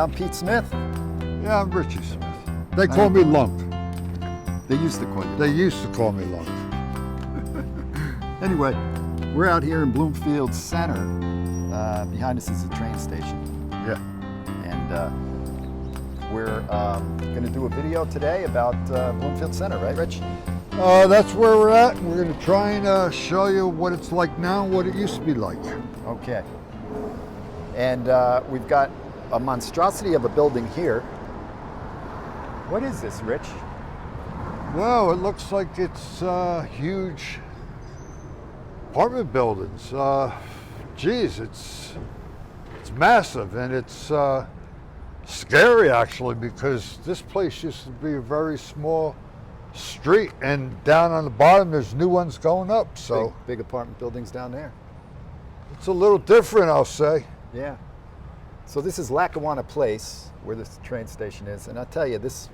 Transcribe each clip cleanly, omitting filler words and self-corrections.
I'm Pete Smith. Yeah, I'm Richie Smith. They call me Lunk. They used to call you. They used to call me Lunk. Anyway, we're out here in Bloomfield Center. Behind us is the train station. Yeah. And we're going to do a video today about Bloomfield Center, right, Rich? That's where we're at. We're going to try and show you what it's like now and what it used to be like. Okay. And we've got a monstrosity of a building here. What is this, Rich? Well, it looks like it's huge apartment buildings. Geez, it's massive, and it's scary actually, because this place used to be a very small street, and down on the bottom there's new ones going up. So big apartment buildings down there. It's a little different, I'll say. Yeah. So this is Lackawanna Place, where this train station is, and I tell you, this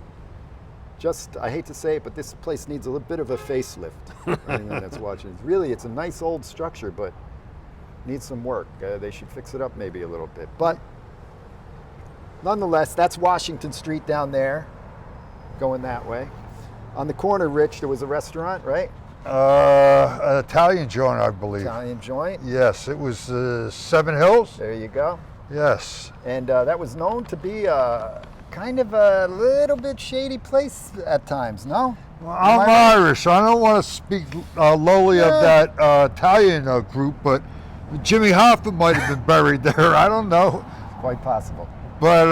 I hate to say it, but this place needs a little bit of a facelift for anyone that's watching. Really, it's a nice old structure, but needs some work. They should fix it up maybe a little bit. But nonetheless, that's Washington Street down there, going that way. On the corner, Rich, there was a restaurant, right? An Italian joint, I believe. Italian joint? Yes, it was Seven Hills. There you go. Yes. And that was known to be kind of a little bit shady place at times, no? Well, I'm Irish. I don't want to speak lowly of that Italian group, but Jimmy Hoffa might have been buried there. I don't know. Quite possible. But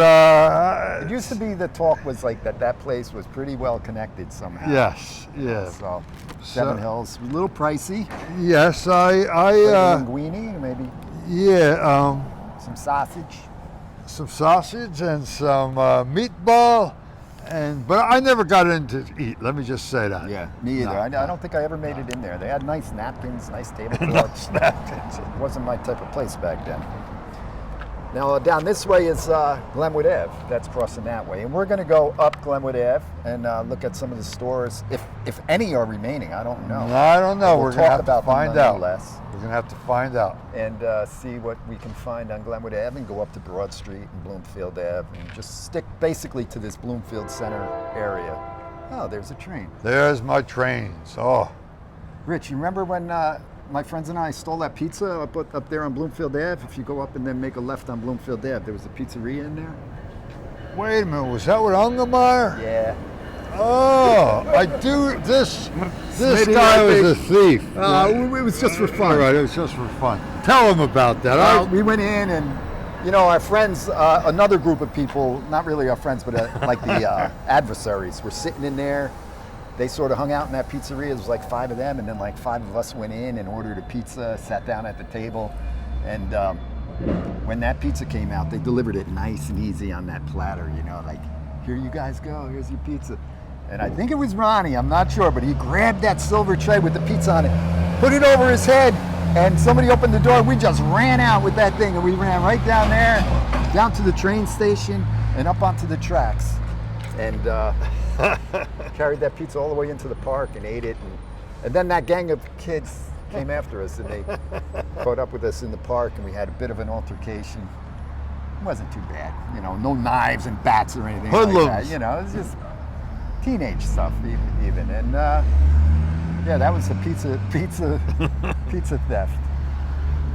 it used to be the talk was like that place was pretty well connected somehow. Yes, yeah. So Seven Hills, a little pricey. Yes, linguine, maybe. Yeah. Some sausage. Some sausage and some meatball, but I never got into eat. Let me just say that. Yeah, me either. No. I don't think I ever made it in there. They had nice napkins, nice tablecloths. Nice napkins. It wasn't my type of place back then. Now down this way is Glenwood Ave. That's crossing that way, and we're going to go up Glenwood Ave and look at some of the stores, if any are remaining. I don't know. No, I don't know. We'll we're going to have about to find out. We're going to have to find out and see what we can find on Glenwood Ave and go up to Broad Street and Bloomfield Ave and just stick basically to this Bloomfield Center area. Oh, there's a train. There's my trains. Oh, Rich, you remember when my friends and I stole that pizza up there on Bloomfield Ave? If you go up and then make a left on Bloomfield Ave, there was a pizzeria in there. wait a minute. Was that with Ungemeyer? Yeah. Oh, I do. This guy was a thief. It was just for fun. All right, it was just for fun. Tell him about that. We went in and, our friends, another group of people, not really our friends, but like the adversaries, were sitting in there. They sort of hung out in that pizzeria. There was like 5 of them, and then like 5 of us went in and ordered a pizza, sat down at the table, and when that pizza came out, they delivered it nice and easy on that platter, like, here you guys go, here's your pizza. And I think it was Ronnie, I'm not sure, but he grabbed that silver tray with the pizza on it, put it over his head, and somebody opened the door. We just ran out with that thing, and we ran right down there, down to the train station, and up onto the tracks. And carried that pizza all the way into the park and ate it. And then that gang of kids came after us, and they caught up with us in the park, and we had a bit of an altercation. It wasn't too bad, no knives and bats or anything like that. It was just teenage stuff even. And yeah, that was the pizza theft.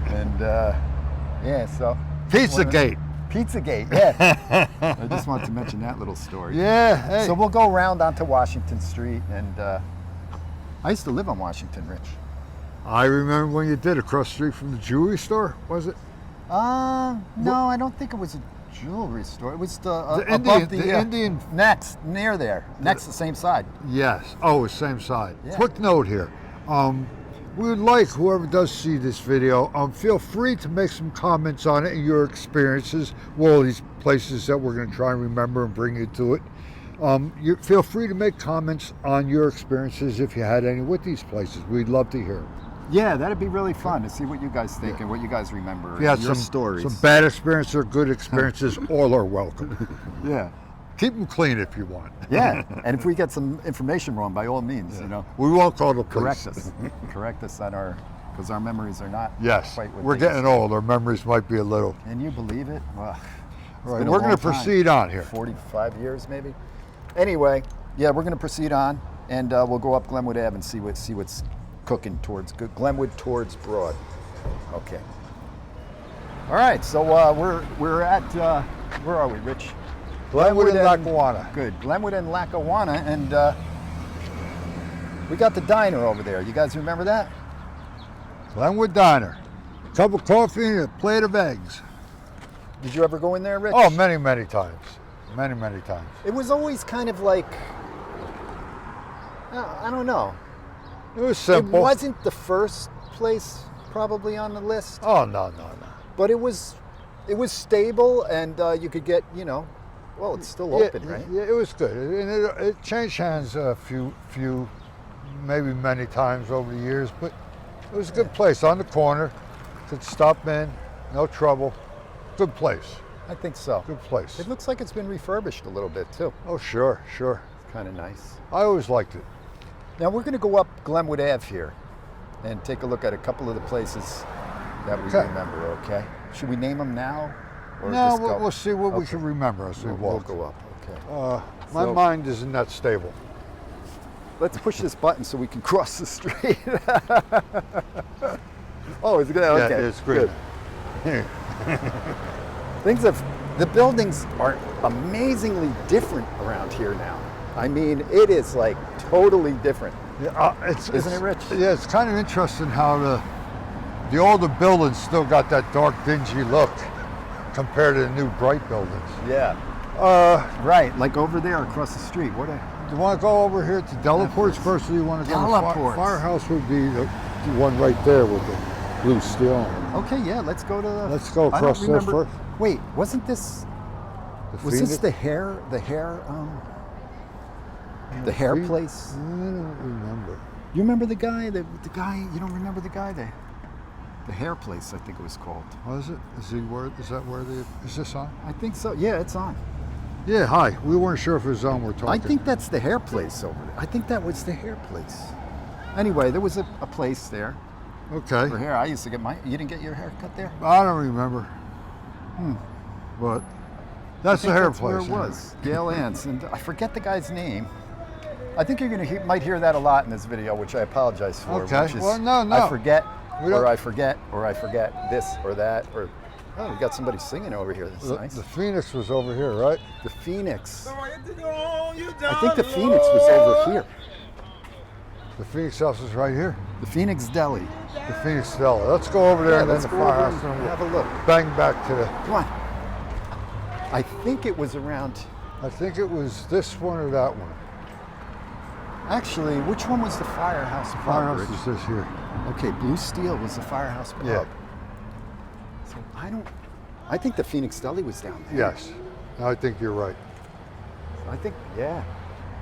And yeah, so Pizzagate. Pizzagate, yeah. I just wanted to mention that little story. Yeah. Hey. So we'll go around onto Washington Street, and I used to live on Washington, Rich. I remember when you did across the street from the jewelry store, was it? No, I don't think it was a jewelry store. It was the Indian. Next, near there. Next, the same side. Yes. Oh, same side. Yeah. Quick note here. We would like whoever does see this video, feel free to make some comments on it and your experiences with all these places that we're going to try and remember and bring you to it. You feel free to make comments on your experiences if you had any with these places. We'd love to hear. Yeah, that'd be really fun to see what you guys think and what you guys remember. If you had your stories. Some bad experiences or good experiences, all are welcome. Yeah. Keep them clean if you want. Yeah, and if we get some information wrong, by all means, We won't call the police. Correct us on because our memories are not Yes, quite what we're getting old. Our memories might be a little. Can you believe it? Well, Right, been a we're going long to time. proceed on here. 45 years maybe. Anyway, yeah, we're going to proceed on, and we'll go up Glenwood Ave and see what's cooking towards Glenwood towards Broad. Okay. All right, so we're at where are we, Rich? Glenwood and Lackawanna. Good, Glenwood and Lackawanna, and we got the diner over there. You guys remember that? Glenwood Diner. Cup of coffee and a plate of eggs. Did you ever go in there, Rich? Oh, many, many times. Many, many times. It was always kind of like, I don't know. It was simple. It wasn't the first place probably on the list, Oh, no. but it was stable, and you could get, well, it's still open, right? Yeah, it was good. And it changed hands a few, maybe many times over the years, but it was a good place on the corner. Could stop in, no trouble. Good place. I think so. Good place. It looks like it's been refurbished a little bit too. Oh, sure. It's kind of nice. I always liked it. Now we're going to go up Glenwood Ave here and take a look at a couple of the places that we remember, okay? Should we name them now? Or No, just go? we'll see what we can remember as we We'll walk. go up, okay. My So- mind isn't that stable. Let's push this button so we can cross the street. Oh, it's good. Okay, Yeah, it's great. good. The buildings are amazingly different around here now. I mean, it is like totally different. Yeah, Isn't it, Rich? Yeah, it's kind of interesting how the older buildings still got that dark, dingy look compared to the new bright buildings. Yeah. Right, like over there across the street. Do you want to go over here to Delaporte's first, or do you want to go to Delaporte's. Firehouse? Would be the one right there with the blue steel on it. Okay, yeah, let's go to the... Let's go I don't across there remember- first. Wait, wasn't this... Was Phoenix? this the hair Phoenix? place? I don't remember. You remember the guy? The guy, you don't remember the guy? The hair place, I think it was called. Was it? Is that where is this on? I think so. Yeah, it's on. Yeah, hi. We weren't sure if it was on. We're talking. I think that's the hair place over there. I think that was the hair place. Anyway, there was a place there Okay. for hair. I used to get you didn't get your hair cut there? I don't remember. But that's the hair That's place. where it was. Gail Ann's, and I forget the guy's name. I think you're gonna might hear that a lot in this video, which I apologize for. Okay. Which is, Well, no. I forget, We don't- or I forget this or that, or oh, we got somebody singing over here. That's nice. The Phoenix was over here, right? The Phoenix. I think the Phoenix was over here. The Phoenix house is right here. The Phoenix Deli. The Phoenix Deli. Let's go over there Yeah, and then let's the go over firehouse and and have we'll a look. bang back to the. Come on. I think it was around. I think it was this one or that one. Actually, which one was the Firehouse Pub? Firehouse Rich? is this here. Okay, Blue Steel was the Firehouse Pub. Yeah. So I think the Phoenix Deli was down there. Yes. I think you're right. I think, yeah.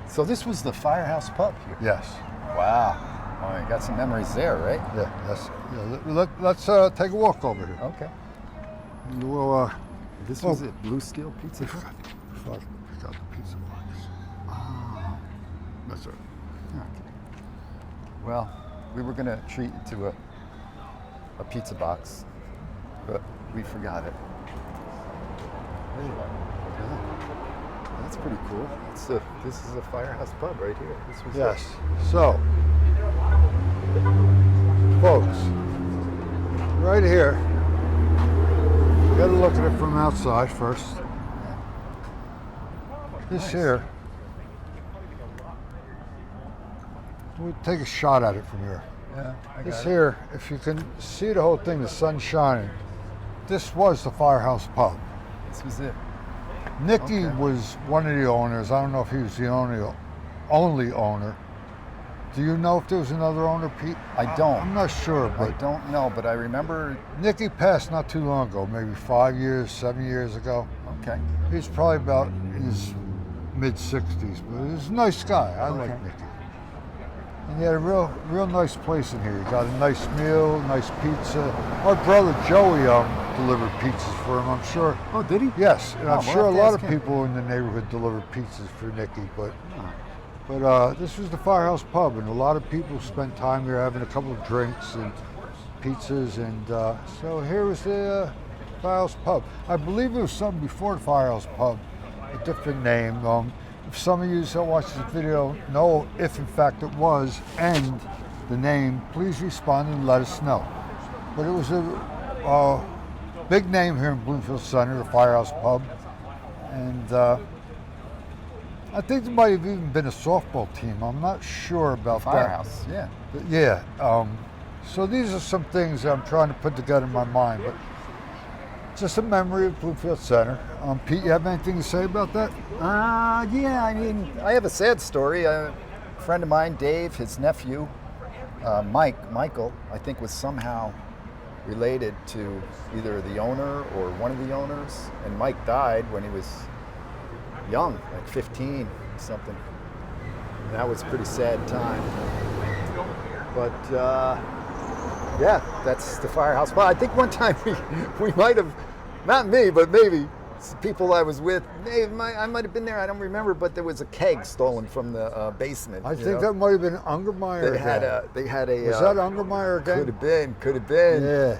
So this was the Firehouse Pub here. Yes. Wow. Oh, you got some memories there, right? Yeah. Let's take a walk over here. Okay. We'll This was it, Blue Steel Pizza. Fuck, pick out the pizza box. Ah. That's it. Okay. Well, we were gonna treat you to a pizza box, but we forgot it. Anyway, yeah. That's pretty cool. This is a Firehouse Pub right here. This was Yes. So, folks, right here, you gotta look at it from outside first. This Nice. here, we'll take a shot at it from here. Yeah, I This got it. here, if you can see the whole thing, the sun shining, this was the Firehouse Pub. This was it. Nicky Okay. was one of the owners. I don't know if he was the only owner. Do you know if there was another owner, Pete? I don't. I'm not sure, I but don't know, but I remember. Nicky passed not too long ago, maybe 5 years, 7 years ago. Okay. He was probably about in his mid-60s, but he was a nice guy. I like Okay. Nicky. And he had a real nice place in here. He got a nice meal, nice pizza. Our brother Joey delivered pizzas for him, I'm sure. Oh, did he? Yes, and Oh, I'm we'll sure a have to lot ask of him. people in the neighborhood delivered pizzas for Nicky, but Oh. this was the Firehouse Pub, and a lot of people spent time here having a couple of drinks and pizzas, and so here was the Firehouse Pub. I believe it was something before the Firehouse Pub, a different name. If some of you that watch this video know if in fact it was and the name, please respond and let us know. But it was a big name here in Bloomfield Center, the Firehouse Pub. And I think there might have even been a softball team. I'm not sure about Firehouse, that. Yeah. So these are some things that I'm trying to put together in my mind. But just a memory of Bloomfield Center. Pete, you have anything to say about that? Yeah, I mean, I have a sad story. A friend of mine, Dave, his nephew, Michael, I think was somehow related to either the owner or one of the owners. And Mike died when he was young, like 15 something. And that was a pretty sad time. But yeah, that's the Firehouse Pub. I think one time we might have, not me, but maybe people I was with, I might have been there, I don't remember, but there was a keg stolen from the basement. I think that might have been Ungermeyer. They had a. Was that Ungermeyer again? Could have been. Yeah.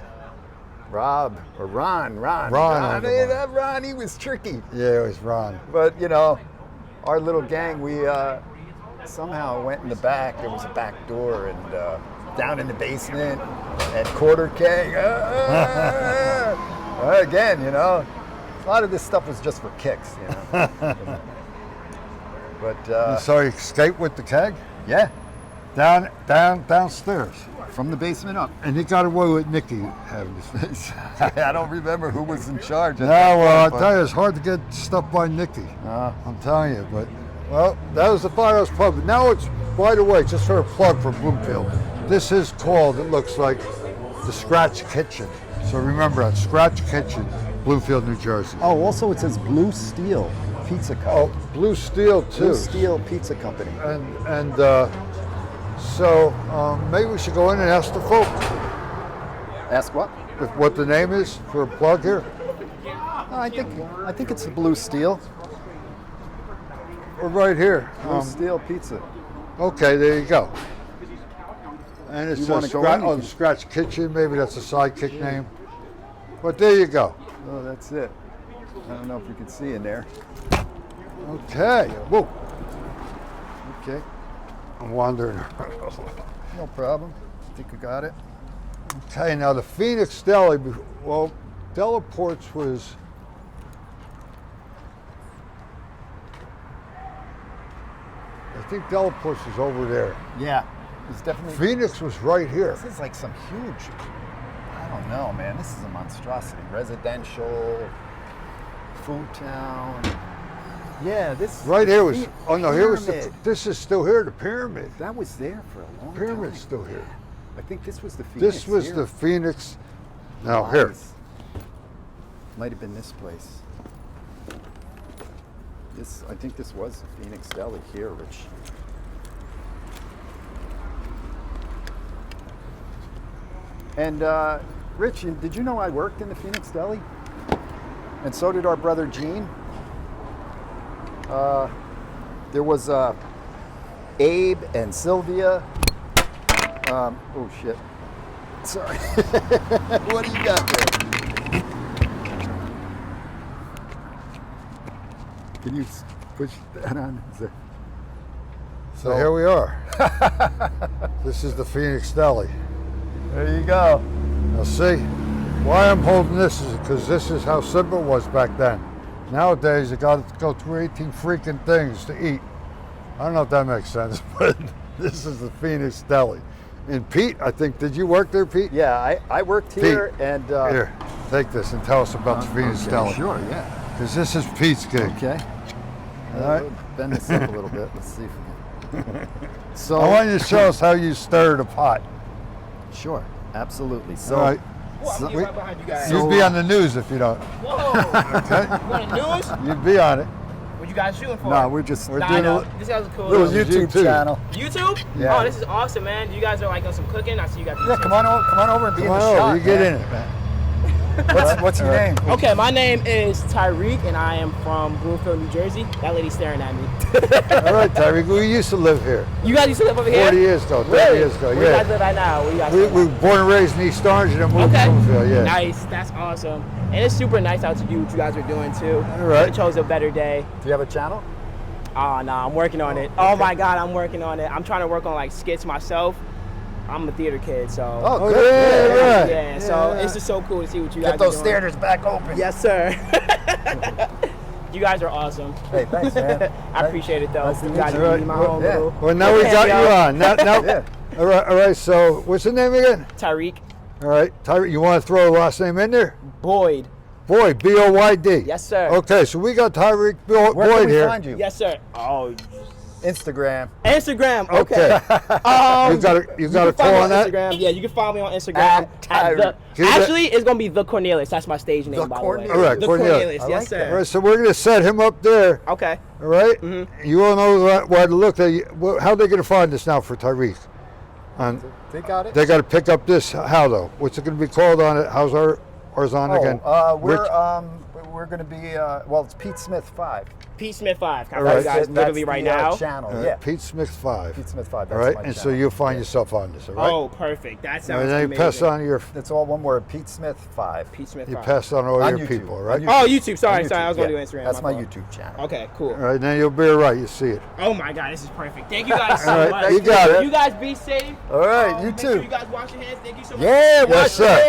Rob or Ron. Ron, he was tricky. Yeah, it was Ron. But our little gang, we somehow went in the back. There was a back door, and down in the basement at quarter keg. Again, a lot of this stuff was just for kicks, But so you escaped with the keg? Yeah, downstairs. from the basement up. And he got away with Nicky having his face. I don't remember who was in charge. I'll tell you, it's hard to get stuff by Nicky. I'm telling you, but well, that was the Firehouse Pub. Now it's, by the way, just for a plug for Bloomfield. This is called, it looks like, the Scratch Kitchen. So remember that, Scratch Kitchen, Bloomfield, New Jersey. Oh, also it says Blue Steel Pizza Company. Oh, Blue Steel too. Blue Steel Pizza Company. And so maybe we should go in and ask the folks. Ask what? What the name is for a plug here? I think it's the Blue Steel. We're right here. Blue Steel Pizza. Okay, there you go. And it's the Scratch Kitchen. Maybe that's a sidekick name. But there you go. Oh, that's it. I don't know if you can see in there. Okay. Whoa. Okay. I'm wandering. No problem. I think we got it. Okay, now the Phoenix Deli, well, Delaporte's was, I think Delaporte's was over there. Yeah, it's definitely. Phoenix was right here. This is like some huge, I don't know, man. This is a monstrosity. Residential, food town. Yeah, this. Right here was, oh no, here was Pyramid. this is still here, the pyramid. That was there for a long time. Pyramid's still here. I think this was the Phoenix. This was here. the Phoenix. Now here. Might have been this place. I think this was the Phoenix Deli here, Rich. And Rich, did you know I worked in the Phoenix Deli? And so did our brother Gene. There was Abe and Sylvia. Oh shit. Sorry. What do you got there? Can you push that on? So here we are. This is the Phoenix Deli. There you go. Now see, why I'm holding this is because this is how simple it was back then. Nowadays, you got to go through 18 freaking things to eat. I don't know if that makes sense, but this is the Phoenix Deli. And Pete, I think, did you work there, Pete? Yeah, I worked here. Pete, and here, take this and tell us about the Phoenix Deli. Sure, yeah. Because this is Pete's gig. Okay. All right. Bend this up a little bit. Let's see if we can. So I want you to show us how you stir the pot. Sure, absolutely. So, all right. I'm right behind you guys. You'd be on the news if you don't. Whoa! Okay? You on the news? You'd be on it. What you guys shooting for? no, we're doing I know. This guy's a cool little This is YouTube YouTube. channel. YouTube? Yeah. Oh, this is awesome, man. You guys are like on some cooking. I see you guys. Yeah, come on over and be Come in on the over. shot. You get man. in it, man. What's your name? Okay, my name is Tyreek, and I am from Bloomfield, New Jersey. That lady's staring at me. All right, Tyreek, we used to live here. You guys used to live over here? 40 years ago, 30 Really? years ago, Where you yeah. guys live right now? Where you guys We live? were born and raised in East Orange and then moved Okay. to Bloomfield, yeah. Nice. That's awesome. And it's super nice out to do what you guys are doing too. All right. You chose a better day. Do you have a channel? Oh, no, I'm working on it. Oh, my God, I'm working on it. I'm trying to work on, like, skits myself. I'm a theater kid, so. Oh, Oh, good. yeah, right. Yeah, so it's just so cool to see what you guys Get those are doing. theaters back open. Yes, sir. You guys are awesome. Hey, thanks, man. I appreciate it, though. Nice to You meet guys you. are my own Yeah. little. Well, now we got you on. Now, Yeah. all right, so what's the name again? Tyreek All right, Tyreek, you want to throw a last name in there? Boyd. Boyd, B-O-Y-D. Yes, sir. Okay, so we got Tyreek Where Boyd can we here. find you? Yes, sir. Oh, Instagram. Instagram. Okay. You got a call Follow on that? Instagram. Yeah, you can follow me on Instagram. At Tyreek. Actually, it's gonna be the Cornelius. That's my stage name, The by Cornelius. the way. All right, the Cornelius. Cornelius. I Yes, like sir. All right, so we're going to set him up there. Okay. All right? Mm-hmm. You all know where to look. How are they going to find this now for Tyreek? They got it. They got to pick up this. How though? What's it going to be called on it? How's ours on again? We're going to be well, it's Pete Smith 5. Pete Smith 5. Can I All follow right. you guys literally right now? Channel. All right, Yeah. Pete Smith 5. Pete Smith 5. All That's right, my and so channel. you'll find yourself on this. All right. Oh, perfect. That And sounds then you amazing. pass on your. It's all one word. Pete Smith 5. Pete Smith You 5. pass on all On your YouTube. people, all right? On Oh, YouTube. Sorry, On sorry. I was going yeah. to do Instagram. That's my fault. YouTube channel. Okay, cool. All right, then you'll be all right. You see it. Oh my God, this is perfect. Thank you guys so All right, much. you got it. You guys be safe. All right, you Make too. sure you guys wash your hands. Thank you so much. Yeah, Yes, wash your sir.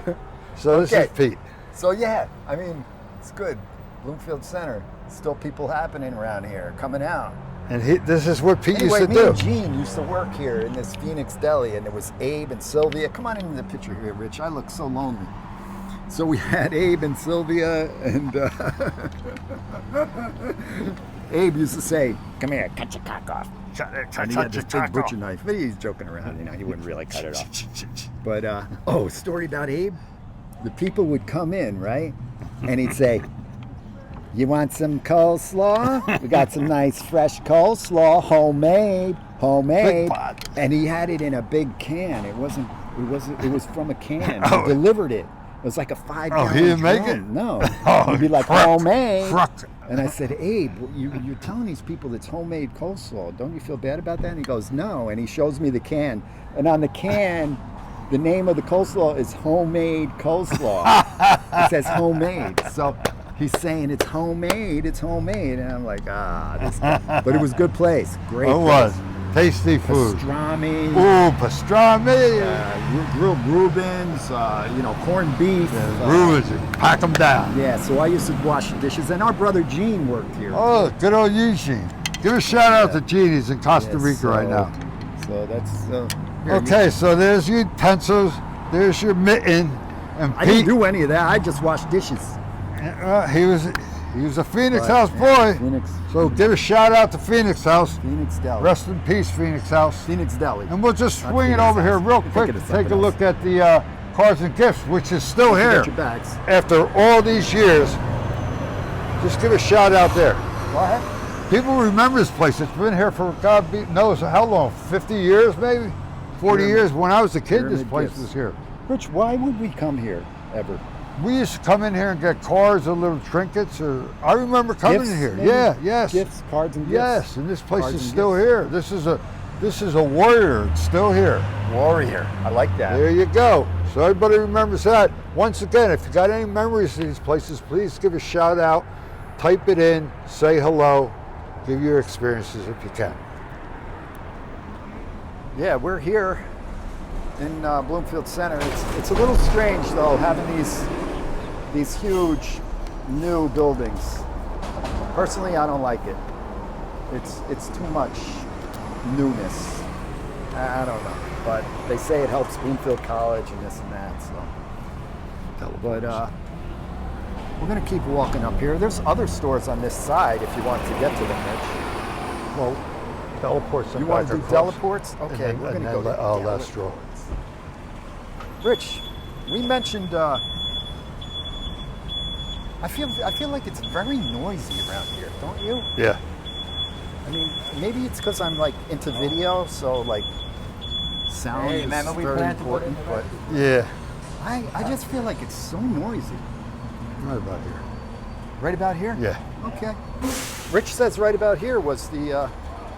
hands. So this Okay. is Pete. So yeah, I mean, it's good. Bloomfield Center. Still people happening around here, coming out. And this is what Pete Anyway, used me to and do. Gene used to work here in this Phoenix Deli, and there was Abe and Sylvia. Come on into the picture here, Rich. I look so lonely. So we had Abe and Sylvia, and Abe used to say, "Come here, cut your cock off." And he had this big butcher knife. But he's joking around, you know. He wouldn't really cut it off. But oh, story about Abe. The people would come in, right, and he'd say, "You want some coleslaw? We got some nice fresh coleslaw, homemade." Big pot. And he had it in a big can. It wasn't. It was from a can. He delivered it. It was like a 5-gallon Oh, he didn't make drum. it? No. Oh, He'd be like, trucked. homemade. Trucked. And I said, Abe, you're telling these people it's homemade coleslaw. Don't you feel bad about that? And he goes, no. And he shows me the can. And on the can, the name of the coleslaw is homemade coleslaw. It says homemade. So he's saying it's homemade. And I'm like, this guy. But it was a good place. Great It was. place. Tasty food. Pastrami. Ooh, pastrami. Grilled Reubens, corned beef. Ruins it. Pack them down. Yeah, so I used to wash the dishes, and our brother Gene worked here. Oh, good old Eugene. Give a shout out to Gene. He's in Costa Yeah, Rica right now. So that's here, Okay, so there's your utensils. There's your mitten. And I didn't Pete, do any of that. I just washed dishes. he was a Phoenix But, House yeah, boy. Phoenix. So give a shout out to Phoenix House. Phoenix Deli. Rest in peace, Phoenix House. Phoenix Deli. And we'll just Not swing it Phoenix over here House. real You're quick thinking to of take a something look at the cards and gifts, which is still Get here your bags. after all these years. Just give a shout out there. Go ahead. People remember this place. It's been here for God knows how long, 50 years maybe? 40 years. When I was a kid, this Pyramid place gifts. was here. Rich, why would we come here ever? We used to come in here and get cards or little trinkets. I remember coming Gifts, in here. maybe? Yeah, yes. Gifts, cards, and gifts. Yes, and this place Cards is and still gifts. here. This is a warrior. It's still here. Warrior. I like that. There you go. So everybody remembers that. Once again, if you got any memories of these places, please give a shout out. Type it in. Say hello. Give your experiences if you can. Yeah, we're here in Bloomfield Center. It's a little strange though, having these huge new buildings. Personally, I don't like it. It's too much newness. I don't know, but they say it helps Bloomfield College and this and that. So, but we're gonna keep walking up here. There's other stores on this side if you want to get to them, Rich. Well, teleports. You want to do teleports? Okay, And we're then- gonna and go. then to oh, teleports. that's true. Rich, we mentioned. I feel like it's very noisy around here, don't you? Yeah. I mean, maybe it's because I'm like into video, so like sound Hey, is man, what we very plan to put important. in But Yeah. I just feel like it's so noisy. Right about here. Right about here? Yeah. Okay. Rich says right about here was the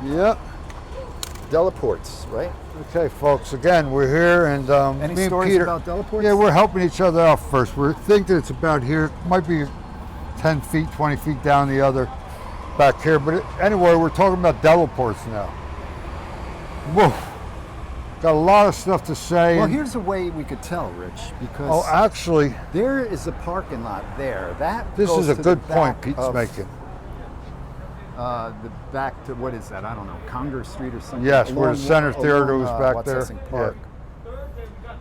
Yep. Delaportes, right? Okay, folks. Again, we're here, and Any me and stories Peter, about Delaportes? Yeah, we're helping each other out first. We're thinking it's about here. Might be 10 feet, 20 feet down the other back here. But anyway, we're talking about Delaportes now. Whoa. Got a lot of stuff to say. Well, and- here's a way we could tell, Rich, because Oh, actually, there is a parking lot there. this goes is a to good the point back Pete's of, making. The back to, what is that? I don't know, Congress Street or something? Yes, where the Center along, Theater was back there. Wachusett Park.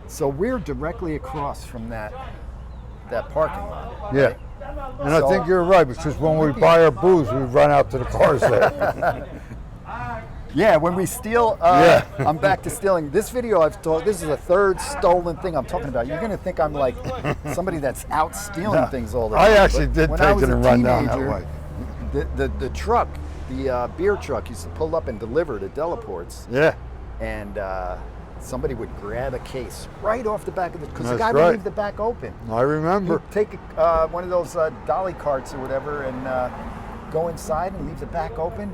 So we're directly across from that parking lot. Yeah. right? And I So- think you're right, because when we buy our booze, we run out to the cars there. Yeah, when we steal, Yeah. I'm back to stealing. This video I've told, this is the third stolen thing I'm talking about. You're going to think I'm like somebody that's out stealing No, things all the I time. actually But did when take I was it a and run down that teenager, way. The truck, the beer truck used to pull up and deliver to Delaportes, Yeah. and somebody would grab a case right off the back of the, because the That's guy would right. leave the back open. I remember. He'd take one of those dolly carts or whatever and go inside and leave the back open,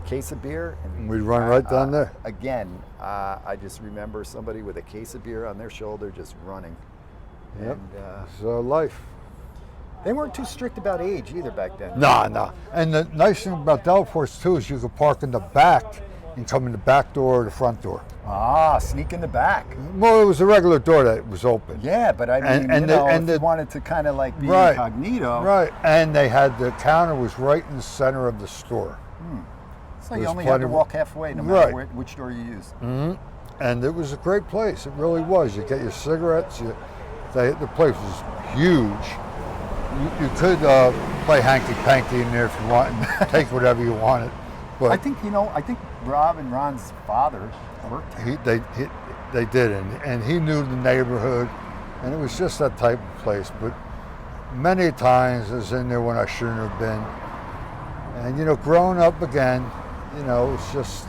case of beer. And We'd run right down there. Again, I just remember somebody with a case of beer on their shoulder just running. Yep. And So life. they weren't too strict about age either back then. No. And the nice thing about Delaportes too is you could park in the back and come in the back door or the front door. Ah, sneak in the back. Well, it was a regular door that was open. Yeah, but I mean, And if the- you wanted to kind of like be Right. incognito. Right. And they had the counter was right in the center of the store. So you There's only had to plenty- walk halfway no matter Right. which door you used. And it was a great place. It really was. You get your cigarettes. The place was huge. You could play hanky-panky in there if you want and take whatever you wanted. But I think Rob and Ron's father worked here. they did, and he knew the neighborhood, and it was just that type of place. But many times I was in there when I shouldn't have been. And growing up again, it's just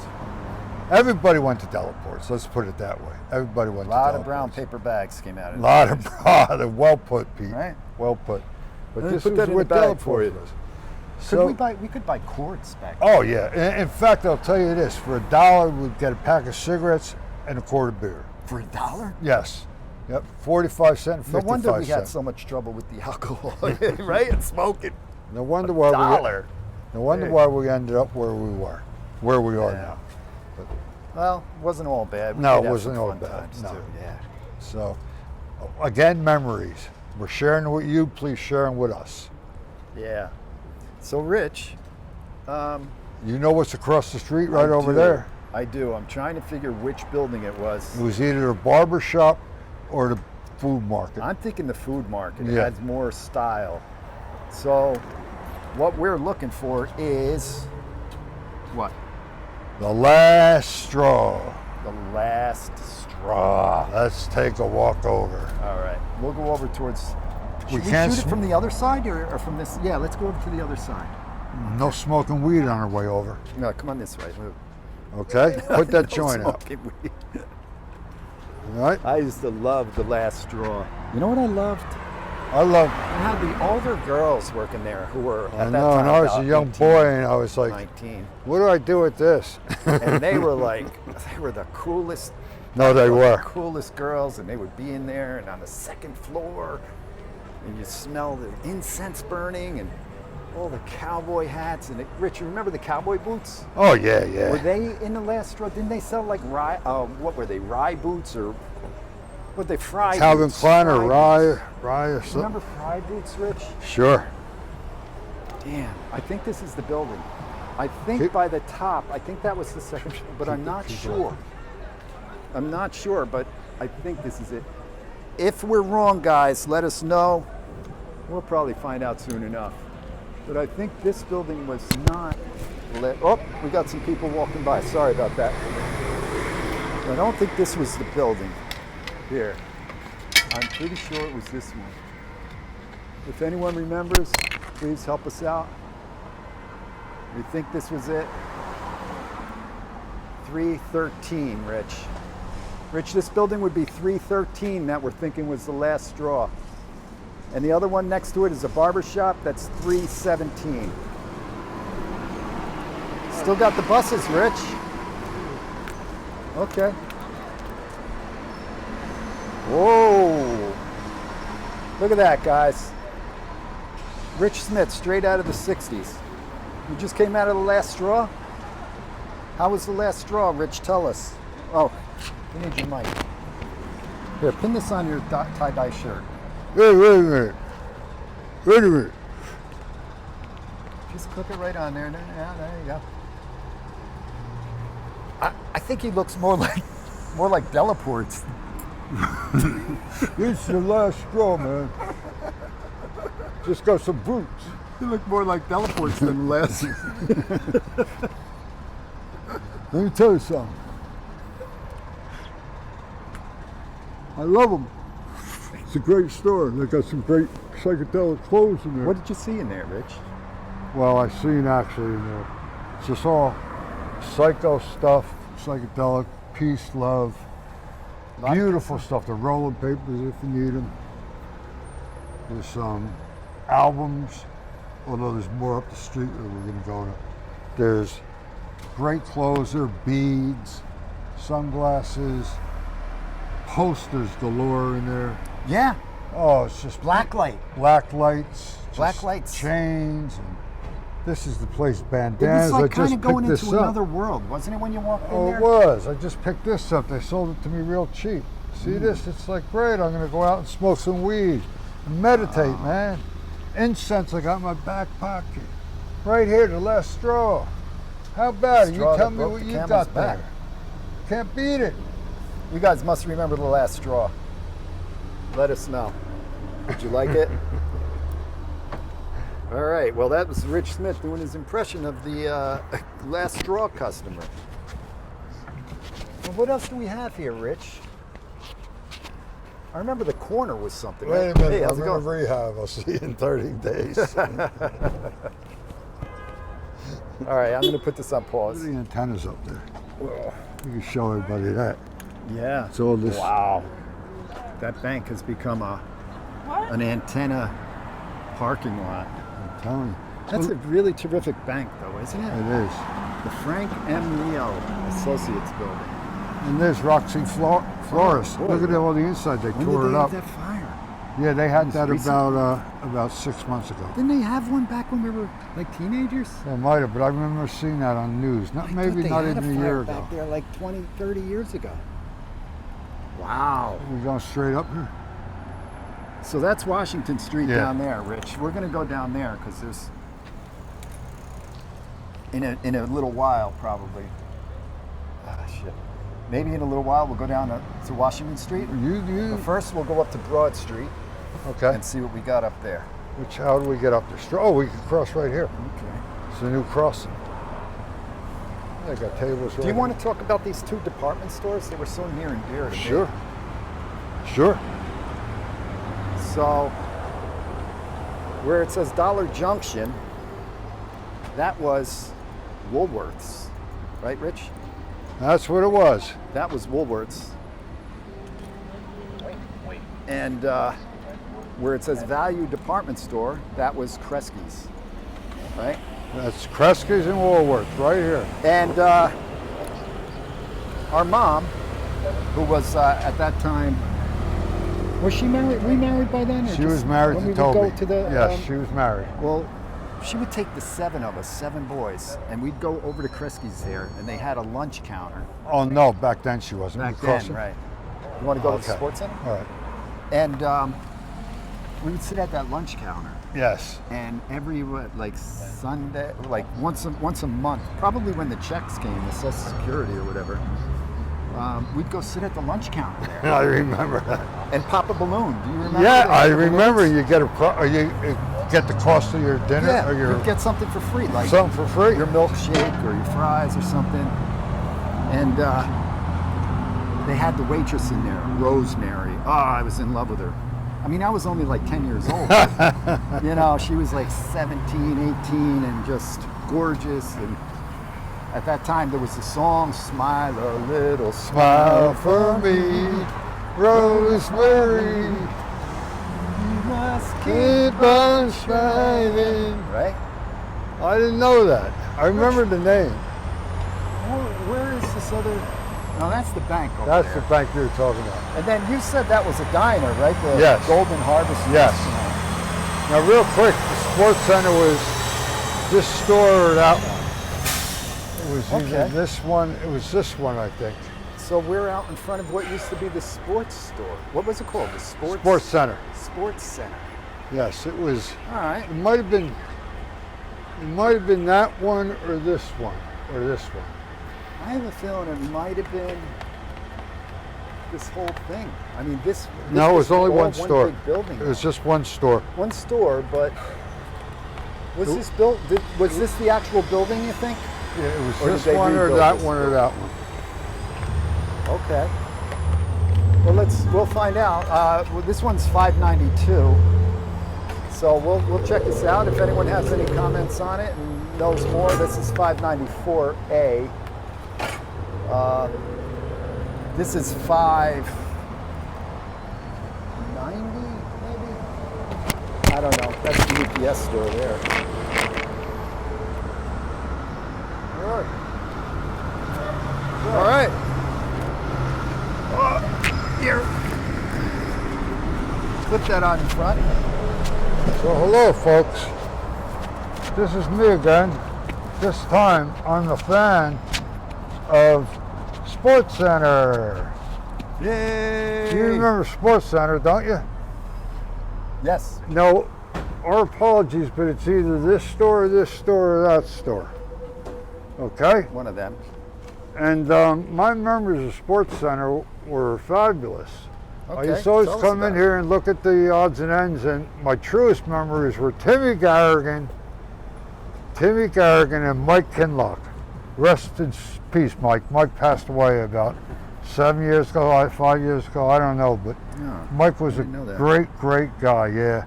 everybody went to Delaportes. Let's put it that way. Everybody went A to lot Delaportes. of brown paper bags came out of A it. lot of well put, Pete. Right. Well put. But Let me this put was that in where the bag for Delaportes you. was. We could buy quarts back then. Oh yeah. In fact, I'll tell you this: for $1, we'd get a pack of cigarettes and a quart of beer. For $1? Yes. Yep. 45 cents, 55 No wonder we had cents. so much trouble with the alcohol, right? And smoking. No wonder why $1. No wonder Hey. why we ended up where we are Yeah. now. Well, it wasn't all bad. We No, did it have wasn't some all fun bad. times, No. too. Yeah. So, again, memories. We're sharing it with you. Please share them with us. Yeah. So, Rich, You know what's across the street right over there? I do. I'm trying to figure which building it was. It was either a barber shop or the food market. I'm thinking the food market. It Yeah. has more style. So, what we're looking for is what? The last straw. The last straw. Let's take a walk over. All right. We'll go over towards. Should we can't shoot it sm- from the other side or from this? Yeah, let's go over to the other side. No smoking weed on our way over. No, come on this way. Move. Okay? Put that No joint up. smoking weed. All right? I used to love the last straw. You know what I loved? I love. I had the older girls working there who were I at that know, time and I was about a young 18, boy, and I was like, 19. what do I do with this? And they were the coolest. No, they were. Coolest girls, and they would be in there and on the second floor, and you smell the incense burning and all the cowboy hats. And Rich, you remember the cowboy boots? Oh, yeah, yeah. Were they in the last straw? Didn't they sell like rye? What were they? Rye boots or what? They fry Calvin boots? Klein or Fry boots. Rye or something? Remember fry boots, Rich? Sure. Damn, I think this is the building. I think Keep- by the top, I think that was the second floor, but I'm not sure. I'm not sure, but I think this is it. If we're wrong, guys, let us know. We'll probably find out soon enough. But I think this building was not lit. Oh, we got some people walking by. Sorry about that. I don't think this was the building. Here. I'm pretty sure it was this one. If anyone remembers, please help us out. We think this was it. 313, Rich. Rich, this building would be 313 that we're thinking was the last straw. And the other one next to it is a barber shop, that's 317. Still got the buses, Rich. Okay. Whoa. Look at that, guys. Rich Smith, straight out of the 60s. You just came out of the last straw? How was the last straw, Rich? Tell us. Oh, we need your mic. Here, pin this on your tie-dye shirt. Wait a minute. Wait a minute. Just click it right on there. Yeah, there you go. I think he looks more like Delaporte's. It's the last straw, man. Just got some boots. You look more like Delaporte's than the last. Let me tell you something. I love them. It's a great store. They got some great psychedelic clothes in there. What did you see in there, Rich? Well, I seen actually in there. It's just all psycho stuff, psychedelic, peace, love, beautiful stuff. The rolling papers if you need them. There's some albums, although there's more up the street that we're gonna go to. There's great clothes, there are beads, sunglasses, posters galore in there. Yeah, Oh, it's just black light. black lights, Black just lights. chains. And this is the place, It bandanas. was like I kind just of going picked this into up. another world, wasn't it, when you walked in Oh, there? it was. I just picked this up. They sold it to me real cheap. See this? It's like, great. I'm going to go out and smoke some weed and meditate, man. Incense I got in my back pocket. Right here, the last straw. How about it? You Straw that tell me broke what the you camel's got back. there. Can't beat it. You guys must remember the last straw. Let us know. Did you like it? All right. Well, that was Rich Smith doing his impression of the last straw customer. Well, what else do we have here, Rich? I remember the corner was something. Wait right? a minute. Hey, how's I'm it in going? rehab. I'll see you in 30 days. All right, I'm going to put this on Look pause. at the antennas up there. You can show everybody that. Yeah. It's all this. Wow. That bank has become an antenna parking lot. I'm telling you. That's a really terrific bank, though, isn't it? It is. The Frank M. Leo Associates Building. And there's Roxy Flores. boy. Look at all the inside. They When tore did it they up. have that fire? Yeah, they had was that recent. about 6 months ago. Didn't they have one back when we were like teenagers? They might have, but I remember seeing that on news. Not I maybe thought they not had even a a fire year back ago. there like 20, 30 years ago. Wow. We're going straight up here. So that's Washington Street Yeah. down there, Rich. We're going to go down there because there's in a little while probably. Ah, shit. Maybe in a little while we'll go down to Washington Street. But first we'll go up to Broad Street Okay. and see what we got up there. How do we get up there? Oh, we can cross right here. Okay. It's a new crossing. They got tables right Do you want to talk about these two department stores? They were so near and dear to me. Sure. Sure. So, where it says Dollar Junction, that was Woolworth's, right, Rich? That's what it was. That was Woolworth's. And where it says Value Department Store, that was Kresge's, right? That's Kresge's and Woolworth right here. And our mom, who was at that time, was she married? Were we married by then? Or She just was married when to we Toby. would go to the, Yes, she was married. Well, she would take the 7 of us, 7 boys, and we'd go over to Kresge's there, and they had a lunch counter. Oh no, back then she wasn't. Back We then, crossed it. right. You want to go to the Okay. sports center? All right. And we would sit at that lunch counter, Yes. and every like Sunday, like once a month, probably when the checks came, the Social Security or whatever, we'd go sit at the lunch counter there I remember that. and pop a balloon. Do you remember? Yeah, they I had the remember. balloons? You get you get the cost of your dinner Yeah, or your you'd get something for free, like something for free. your milkshake or your fries or something. And they had the waitress in there, Rosemary. Oh, I was in love with her. I mean, I was only like 10 years old. But, you know, she was like 17, 18 and just gorgeous. And at that time there was the song "Smile a Little Smile for me, Rosemary. You must Keep on smiling. Right? I didn't know that. I remember the name. Where is this other? No, that's the bank over That's there. the bank you were talking about. And then you said that was a diner, right? The Yes. Golden Harvest Yes. Restaurant. Now, real quick, the Sports Center was this store or that one. It was either Okay. this one. It was this one, I think. So we're out in front of what used to be the sports store. What was it called? The Sports Center. Sports Center. Yes, it was. All right. It might have been. It might have been that one or this one or this one. I have a feeling it might have been this whole thing. I mean, this No, it was only all one store. big building. It was just one store. One store, but was this built? Was this the actual building? You think? Yeah, it was Or did this they one or rebuild that this one or that one. Okay. Well, we'll find out. Well, this one's 592. So we'll check this out. If anyone has any comments on it and knows more, this is 594A. This is 590, maybe? I don't know. That's the UPS store there. All right. Here. Put that on in front. So hello, folks. This is me again. This time I'm the fan of Sports Center. Yay! You remember Sports Center, don't you? Yes. No, our apologies, but it's either this store or that store. Okay? One of them. And my memories of Sports Center were fabulous. I Okay, used to always tell us come in about it. here and look at the odds and ends, and my truest memories were Timmy Garrigan and Mike Kinlock. Rest in peace, Mike. Mike passed away about 7 years ago, 5 years ago, I don't know, but Oh, Mike was a didn't know that. great guy, yeah.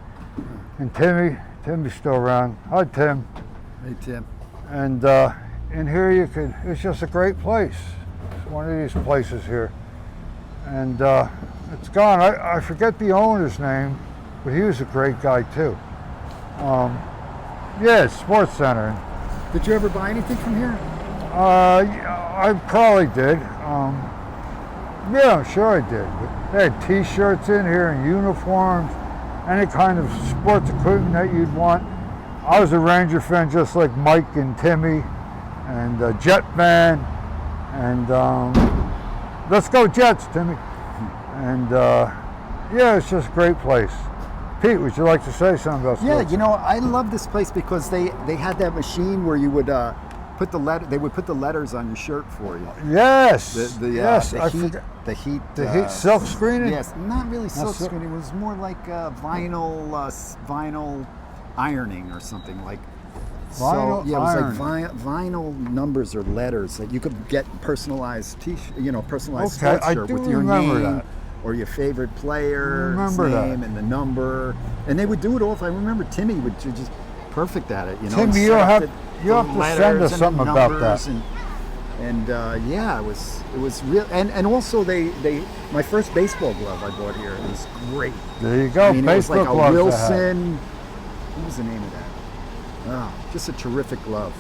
And Timmy's still around. Hi, Tim. Hey, Tim. And in here it's just a great place. It's one of these places here. And it's gone. I forget the owner's name, but he was a great guy too. Yeah, it's Sports Center. Did you ever buy anything from here? Yeah, I probably did. Yeah, I'm sure I did. But they had T-shirts in here and uniforms, any kind of sports equipment that you'd want. I was a Ranger fan just like Mike and Timmy and Jet fan. And let's go Jets, Timmy. And yeah, it's just a great place. Pete, would you like to say something about Yeah, sports? you know, I love this place because they had that machine where you would put the they would put the letters on your shirt for you. Yes. Yes, I the heat, forgot. the heat, The heat silk screening? Yes, not really silk silk- screening. It was more like vinyl ironing or something like. Vinyl yeah, it was ironing. like vinyl numbers or letters that you could get personalized personalized Okay, I sweatshirt do with your remember name that. or your favorite player's Remember that. name and the number, and they would do it all. If I remember, Timmy would just perfect at it. You know, Timmy, and you'll set up have- the you'll have to letters send us and the something about numbers that. And yeah, it was real. And also they my first baseball glove I bought here was great. There you go. I mean, it was like Facebook a gloves I had. Wilson. What was the name of that? Oh, just a terrific glove.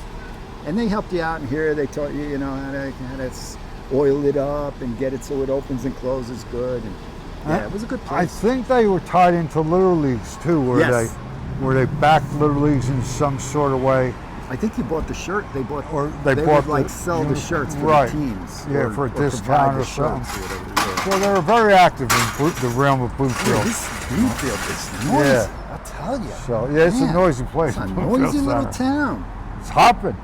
And they helped you out in here. They taught you, how to oil it up and get it so it opens and closes good. And yeah, it was a good I place. think they were tied into Little Leagues too, Yes. where they backed Little Leagues in some sort of way. I think you bought the shirt. They bought, Or they would bought like the- sell the shirts for right. the teams. Yeah, for a provide discount the or something. shirts or whatever. So they were very active in the realm of Yeah, Bloomfield. this Bloomfield is noisy. Yeah. I'll tell you. So yeah, it's a Man, noisy place. It's a Bloomfield noisy little Center. town. It's hopping.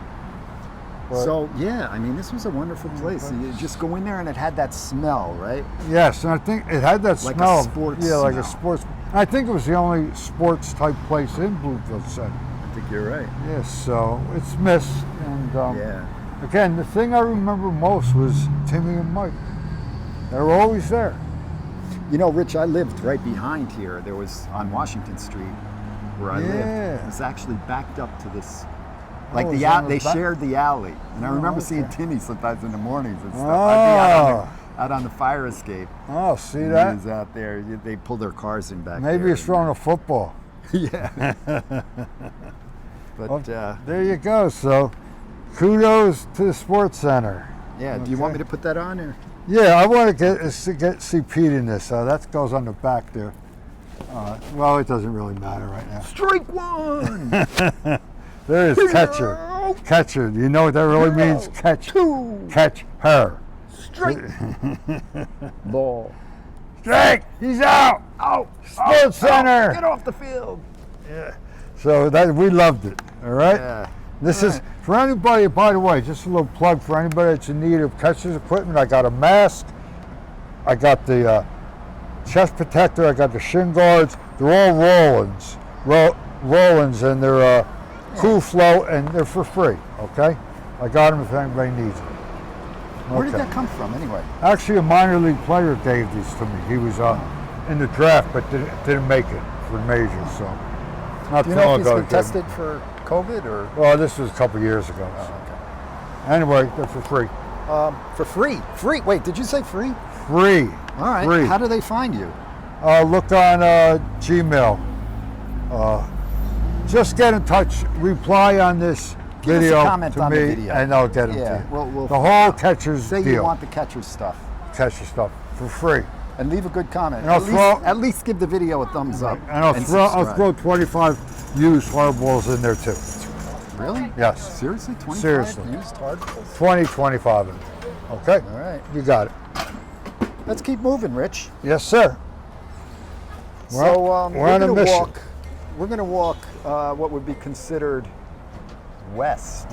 But- So yeah, I mean, this was a wonderful place. You just go in there and it had that smell, right? Yes, and I think it had that Like a smell. sports Yeah, like a smell. sports. I think it was the only sports type place in Bloomfield Center. I think you're right. Yes, so it's missed. And Yeah. again, the thing I remember most was Timmy and Mike. They were always there. You know, Rich, I lived right behind here. There was on Washington Street where I lived. Yeah. It was actually backed up to this Like Oh, the it was on they the back? shared the alley, and I remember seeing okay. Timmy sometimes in the mornings and stuff. I'd be out on the fire escape. Oh, see And that? He was out there. They pulled their cars in back Maybe there. he's throwing a football. Yeah. But Well, there you go. So, kudos to the Sports Center. yeah, do you want me to put that on or? Yeah, I want to see Pete in this. That goes on the back there. Well, it doesn't really matter right now. Strike one. There is catcher. Catcher. Do you know what that really means? Catch. Two. Catch her. Strike. Ball. Strike. He's out. Out. Sports Center. Get off the field. Yeah. So that we loved it. All right. Yeah. This is for anybody. By the way, just a little plug for anybody that's in need of catcher's equipment. I got a mask. I got the chest protector. I got the shin guards. They're all Rollins. Rollins, and they're cool flow, and they're for free. Okay. I got them if anybody needs them. Where did that come from anyway? Actually, a minor league player gave these to me. He was in the draft, but didn't make it for major. So, not Do you too know long if he's ago. been tested for COVID or? Well, this was a couple years ago. Oh, so. okay. Anyway, they're for free. For free. Free. Wait, did you say free? Free. All right. Free. How do they find you? Look on Gmail. Just get in touch. Reply on this Give us a video comment to on the me, video. and I'll get them Yeah, to you. we'll the whole catcher's Say deal. you want the catcher stuff. Catcher stuff for free. And leave a good comment. And I'll At least give the video a thumbs up. And I'll subscribe. throw 25 used fireballs in there too. Really? Yes. Seriously? 25 Seriously. used hard balls? 20, 25 of them. Okay? All right. You got it. Let's keep moving, Rich. Yes, sir. So we're on a mission. We're going to walk what would be considered west.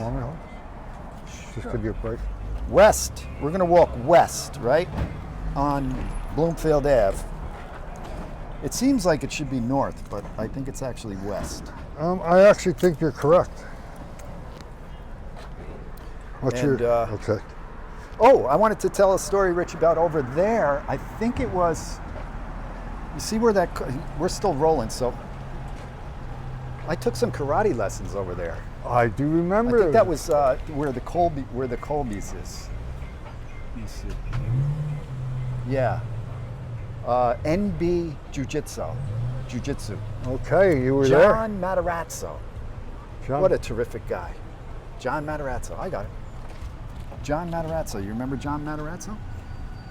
Just give you a break. West. We're going to walk west, right? On Bloomfield Ave. It seems like it should be north, but I think it's actually west. I actually think you're correct. Okay. Oh, I wanted to tell a story, Rich, about over there. I think it was, you see where we're still rolling, so I took some karate lessons over there. I do remember. I think that was where the Colby's is. Let me see. Yeah. NB Jiu-Jitsu. Okay, you were there. John Matarazzo. John. What a terrific guy. John Matarazzo. I got it. John Matarazzo. You remember John Matarazzo?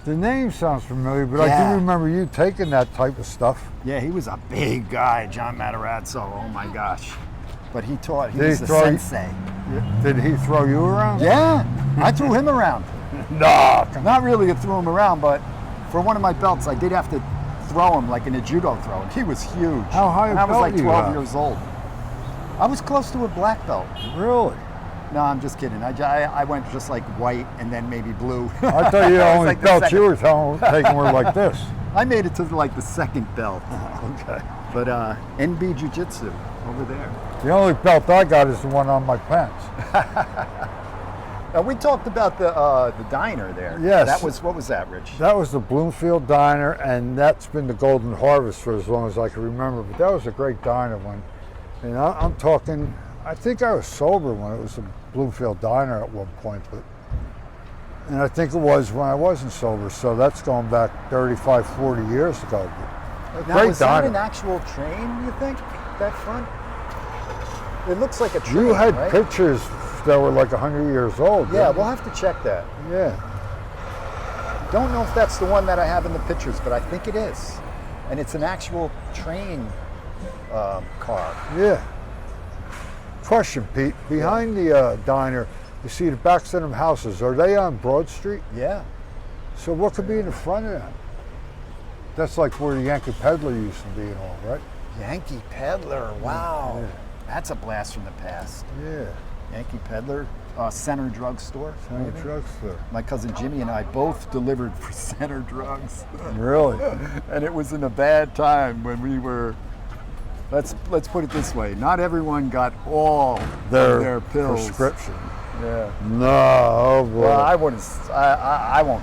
The name sounds familiar, but I Yeah. do remember you taking that type of stuff. Yeah, he was a big guy, John Matarazzo. Oh my gosh. But he taught, he Did was he the throw you- sensei. Did he throw you around? Yeah, I threw him around. No. Not really to throw him around, but for one of my belts, I did have to throw him like in a judo throw. And he was huge. How high a And I was belt like do you 12 have? years old. I was close to a black belt. Really? No, I'm just kidding. I went just like white and then maybe blue. I thought you I was only like the belts second. you were taking were like this. I made it to like the second belt. Okay. But NB Jiu-Jitsu over there. The only belt I got is the one on my pants. Now we talked about the diner there. Yes. That was, what was that, Rich? That was the Bloomfield Diner, and that's been the Golden Harvest for as long as I can remember. But that was a great diner one. And I'm talking, I think I was sober when it was the Bloomfield Diner at one point, and I think it was when I wasn't sober. So that's going back 35, 40 years ago. But Now, great was that diner. an actual train, you think, that front? It looks like a train, You had right? pictures that were like 100 years old. Yeah, didn't we'll have to check that. you? Yeah. Don't know if that's the one that I have in the pictures, but I think it is. And it's an actual train car. Yeah. Question, Pete. Behind the diner, you see the backs of them houses. Are they on Broad Street? Yeah. So what could be in the front of that? That's like where the Yankee Peddler used to be and all, right? Yankee Peddler, wow. Yeah. That's a blast from the past. Yeah. Yankee Peddler, Center Drugstore. Center maybe? Drugstore. My cousin Jimmy and I both delivered for Center Drugs. Really? And it was in a bad time when we were, let's put it this way, not everyone got all of their pills. prescription. Yeah. No, oh boy. Well, I won't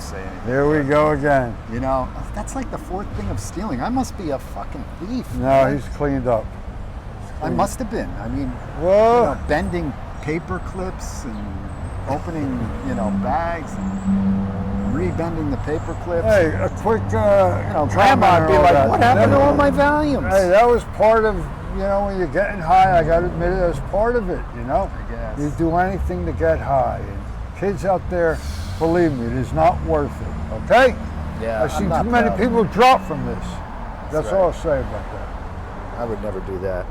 say anything. Here we go again. You know, that's like the fourth thing of stealing. I must be a fucking thief. No, he's cleaned up. I must have been. I mean, Whoa. you know, bending paper clips and opening, bags and rebending the paper clips. Hey, a quick, Grandma would be like, what happened to all my volumes? Hey, that was part of, when you're getting high, I got to admit it, that was part of it, I guess. You do anything to get high. And kids out there, believe me, it is not worth it, okay? Yeah, I've seen too many people drop from this. That's right. all I'll say about that. I would never do that.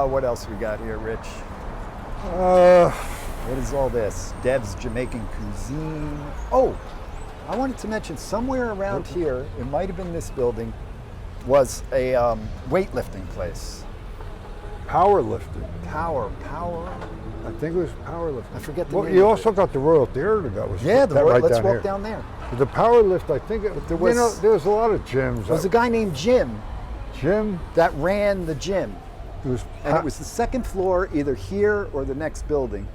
What else we got here, Rich? What is all this? Dev's Jamaican cuisine. Oh, I wanted to mention somewhere around here, it might have been this building, was a weightlifting place. Powerlifting. Power. I think it was powerlifting. I forget the Well, name you of also it. got the Royal Theater that was Yeah, right let's down walk here. down there. The powerlift, I think there was- there was a lot of gyms. There was a guy named Jim Jim. that ran the gym. It was. And it was the second floor, either here or the next building.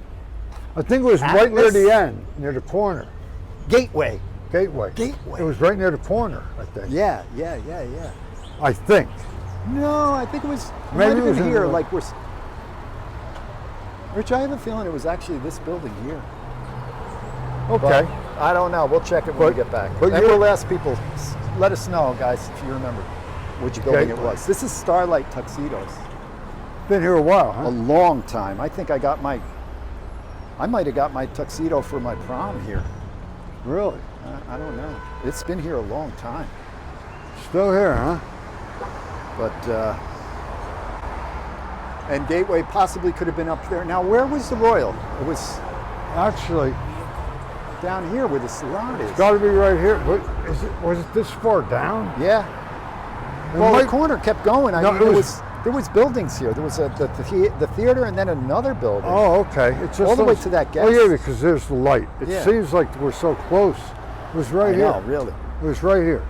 I think it was right near Atlas? the end, near the corner. Gateway. Gateway. It was right near the corner, I think. Yeah. I think. No, I think it was. It Maybe might have it was been in here. the- Like we're. Rich, I have a feeling it was actually this building here. Okay. But I don't know. We'll check it when we get back. but And you- we'll ask people. Let us know, guys, if you remember which building it Gateway. was. This is Starlight Tuxedos. Been here a while, A huh? long time. I think I might have got my tuxedo for my prom here. Really? I don't know. It's been here a long time. Still here, huh? But and Gateway possibly could have been up there. Now, where was the Royal? It was Actually, down here where the salon is. it's got to be right here. But was it this far down? Yeah. It Well, might- the corner kept going. I No, mean, there was buildings here. There was the theater and then another building. Oh, okay. It's just All the way those- to that gas. Oh, yeah, because there's the light. It Yeah. seems like we're so close. It was right I here. know, really. It was right here.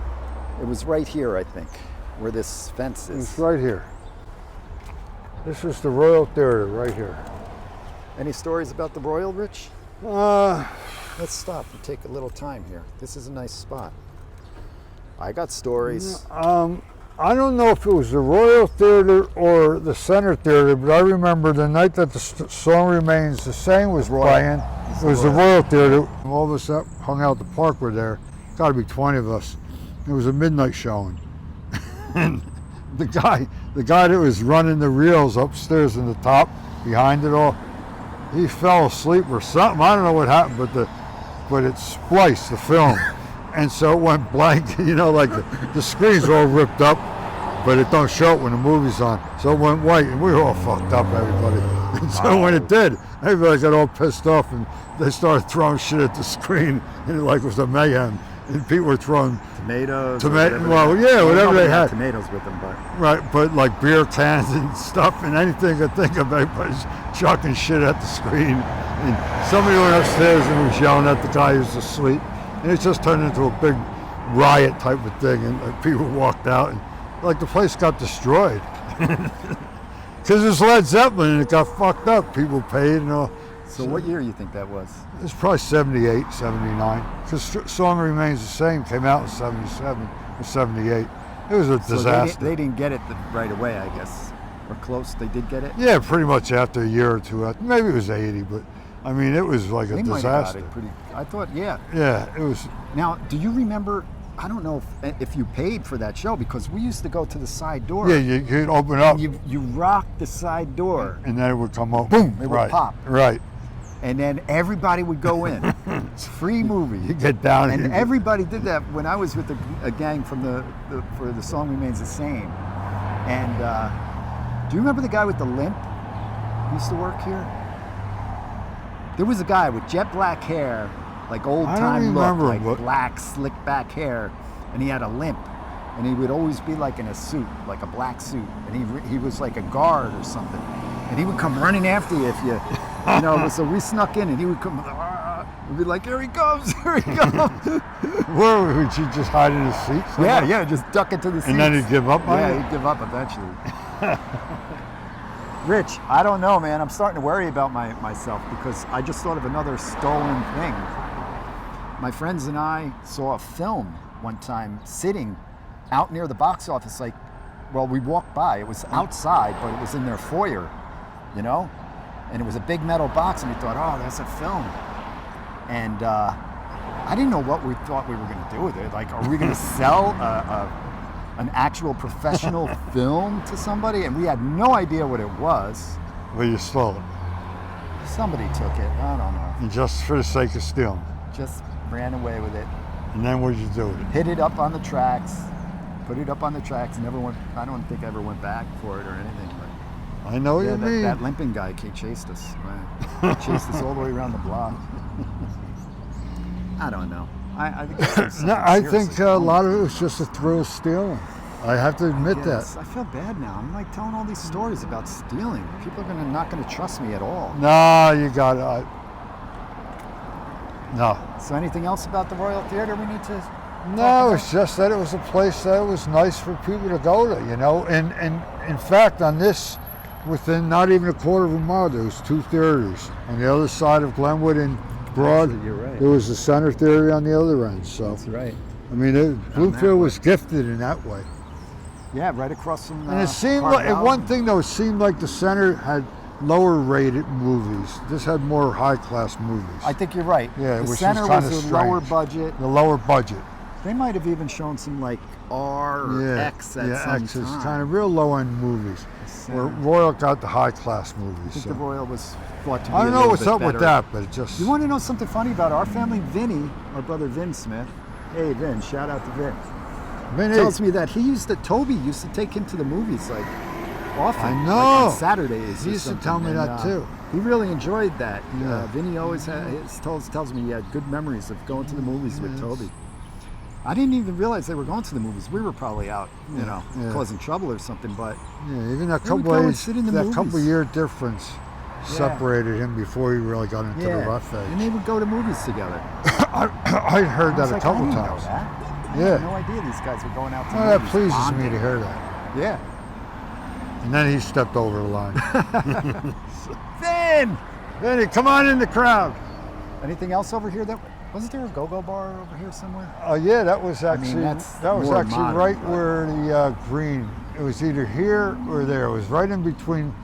It was right here, I think, where this fence It was is. right here. This is the Royal Theater right here. Any stories about the Royal, Rich? Uh, Let's stop and take a little time here. This is a nice spot. I got stories. I don't know if it was the Royal Theater or the Center Theater, but I remember the night that the Song Remains the Same was Royal. playing. It's It was the the Royal Theater. All of us that hung out at the park were there. Got to be 20 of us. It was a midnight showing. And the guy that was running the reels upstairs in the top, behind it all, he fell asleep or something. I don't know what happened, but it spliced the film. And so it went blank, like the screen's all ripped up, but it don't show it when the movie's on. So it went white, and we were all fucked up, everybody. And so when it did, everybody got all pissed off, and they started throwing shit at the screen, and it was a mayhem. And people were throwing Tomatoes. whatever they had. Tomatoes with them, but Right, but like beer cans and stuff and anything I think of, everybody's chucking shit at the screen. And somebody went upstairs and was yelling at the guy who's asleep. And it just turned into a big riot type of thing, and people walked out, and the place got destroyed. Because it was Led Zeppelin and it got fucked up. People paid and all. So what year you think that was? It was probably 78, 79. Because Song Remains the Same came out in 77 or 78. It was a So disaster. they didn't get it right away, I guess. Or close, they did get it? Yeah, pretty much after a year or two. Maybe it was 80, but I mean, it was like a They might have got disaster. it pretty, I thought, yeah. Yeah, it was. Now, do you remember, I don't know if you paid for that show, because we used to go to the side door. Yeah, you could open up And you rocked the side door, and then it would come up. boom, it would Right, pop. Right. And then everybody would go in. It's free movie. You get down And everybody did that when I was with a gang from for the Song Remains the Same. And do you remember the guy with the limp? He used to work here. There was a guy with jet black hair, like old time look, remember like him, but- black slick back hair, and he had a limp. And he would always be like in a suit, like a black suit, and he was like a guard or something. And he would come running after you if you so we snuck in, and he would come. We'd be like, here he comes, here he comes. Where would you just hide in his seat? somewhere? Yeah, just duck into the seats. And then he'd give up on Yeah, you? he'd give up eventually. Rich, I don't know, man. I'm starting to worry about myself because I just thought of another stolen thing. My friends and I saw a film one time sitting out near the box office. We walked by. It was outside, but it was in their foyer. you know? And it was a big metal box, and we thought, oh, that's a film. And I didn't know what we thought we were going to do with it. Like, are we going to sell an actual professional film to somebody? And we had no idea what it was. Well, you stole it. Somebody took it. I don't know. And just for the sake of stealing. Just ran away with it. And then what did you do with it? Hit it up on the tracks. Put it up on the tracks. Never went. I don't think I ever went back for it or anything. But I know what you mean. That limping guy chased us. Right? Chased us all the way around the block. I don't know. I think I think a lot of it was just a thrill of stealing. I have to admit yes, that. I feel bad now. I'm like telling all these stories about stealing. People are not going to trust me at all. No, you got it. No. So anything else about the Royal Theater we need to? No, it's just that it was a place that was nice for people to go to, you know. And in fact, on this, within not even a quarter of a mile, there was 2 theaters. On the other side of Glenwood and Broad, actually, you're right. There was the Center Theater on the other end. So that's right. I mean, Bloomfield was gifted in that way. Yeah, right across from. And it seemed like, and one thing though, it seemed like the Center had lower rated movies. This had more high class movies. I think you're right. Yeah, the which Center is kind was of a lower strange. budget. The lower budget. They might have even shown some like R or X at some X time. is kind of real low end movies. Where Royal got the high class movies. I think so. the Royal was thought to be I don't a know little what's bit up better. with that, but it just. You want to know something funny about our family? Vinny, our brother Vin Smith. Hey Vin, shout out to Vin. Vinny tells me that Toby used to take him to the movies like often. I know. Like on Saturdays. He used to tell me that too. He really enjoyed that. Yeah. Vinny always tells me he had good memories of going to the movies with Toby. I didn't even realize they were going to the movies. We were probably out, causing trouble or something. But yeah, even that they would couple go and age, sit in the that movies. couple year difference separated him before he really got into the rough age. And they would go to movies together. I heard that a couple I times. had Yeah. no idea these guys were going out to Well, that movies. pleases me bonding. to hear that. Yeah. And then he stepped over the line. Vin! Vinny, come on in the crowd. Anything else over here? Wasn't there a go-go bar over here somewhere? Oh yeah, that was actually that's that was more actually modern, right but- where the green. It was either here or there. It was right in between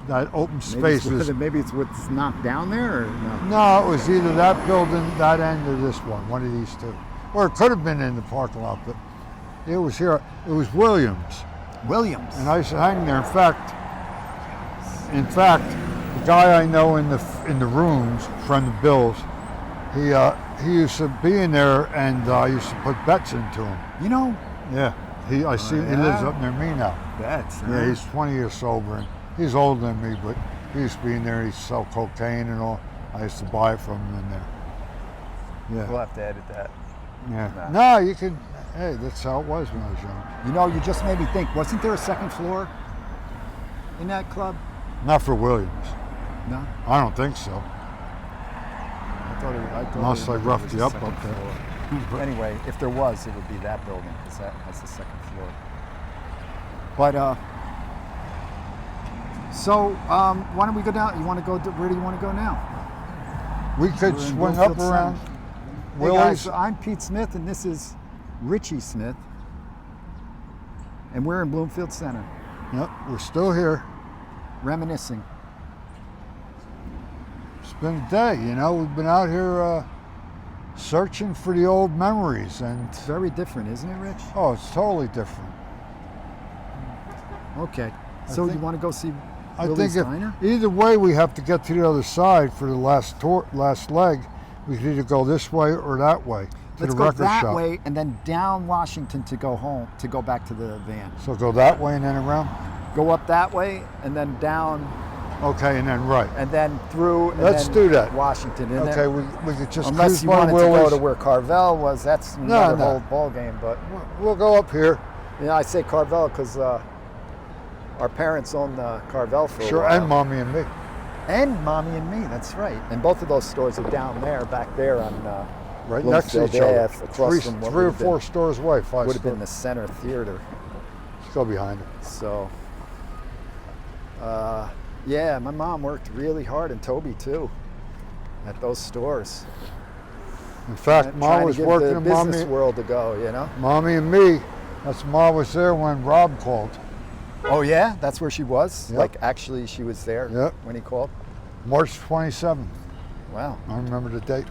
that open space. Maybe it's what's knocked down there, or no? No, it was either that building, that end, or this one of these two. Or it could have been in the parking lot, but it was here. It was Williams. Williams. And I used to hang there. In fact, the guy I know in the rooms, friend of Bill's, he used to be in there, and I used to put bets into him. You know? Yeah. He lives up near me now. Bets. Yeah, he's 20 years sober, and he's older than me, but he used to be in there. He used to sell cocaine and all. I used to buy it from him in there. Yeah. We'll have to edit that. Yeah. No, you could. Hey, that's how it was when I was young. You know, you just made me think. Wasn't there a second floor in that club? Not for Williams. No. I don't think so. I thought Unless I roughed you up second up there. floor. Anyway, if there was, it would be that building, because that's the second floor. But so why don't we go down? You want to go? Where do you want to go now? We could We're in swing Bloomfield up around. Center. Hey Willie's. guys, I'm Pete Smith, and this is Richie Smith, and we're in Bloomfield Center, Yep, we're still here. reminiscing. It's been a day, you know. We've been out here searching for the old memories, and It's very different, isn't it, Rich? oh, it's totally different. Okay. So you think- want to go see I Willie's think Diner? either way, we have to get to the other side for the last leg. We could either go this way or that way to Let's the go record that shop. way and then down Washington to go home, to go back to the van. So go that way and then around. Go up that way and then down Okay, and then right. and then through. And Let's then do that. Washington. And Okay, then, we could just unless cruise you by wanted to go Willie's. to where Carvel was, that's another no. whole ball game. But We'll go up here. you know, I say Carvel because our parents owned Carvel for a Sure, while. and Mommy and me. And Mommy and Me. That's right. And both of those stores are down there, back there on. Right next to each Bloomfield other. Ave, across from what three or would have four stores away. Five would have been stores. the Center Theater. Let's go behind it. So, yeah, my mom worked really hard, and Toby too, at those stores. In fact, Ma Trying was to give working the at business world to go, you know. Mommy and me. That's Ma was there when Rob called. Oh yeah, that's where she was? Yep. Like actually she was there Yep. when he called? March 27th. Wow. I remember the date.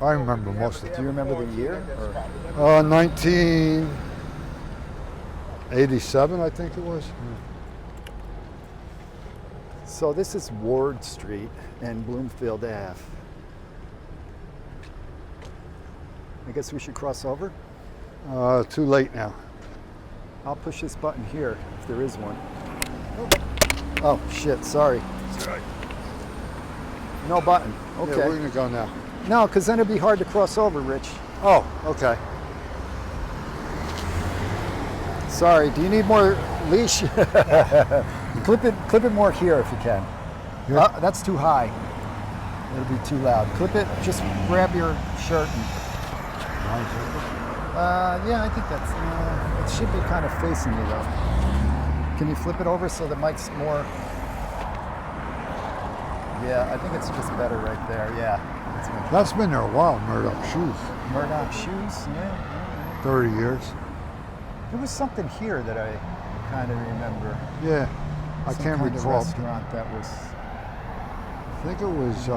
I remember most of Do you remember the year? it. 1987, I think it was. So this is Ward Street and Bloomfield Ave. I guess we should cross over. Too late now. I'll push this button here if there is one. Oh shit, sorry. That's right. No button. Okay. Yeah, we're gonna go now. No, because then it'd be hard to cross over, Rich. Oh, okay. Sorry, do you need more leash? clip it more here if you can. Yeah. That's too high. It'll be too loud. Clip it, just grab your shirt and yeah, I think that's, it should be kind of facing you though. Can you flip it over so the mic's more? Yeah, I think it's just better right there, yeah. That's been there a while, Murdoch Shoes. Murdoch Shoes, yeah. 30 years. There was something here that I kind of remember. Yeah, I Some can't kind of recall. restaurant that was. I think it was,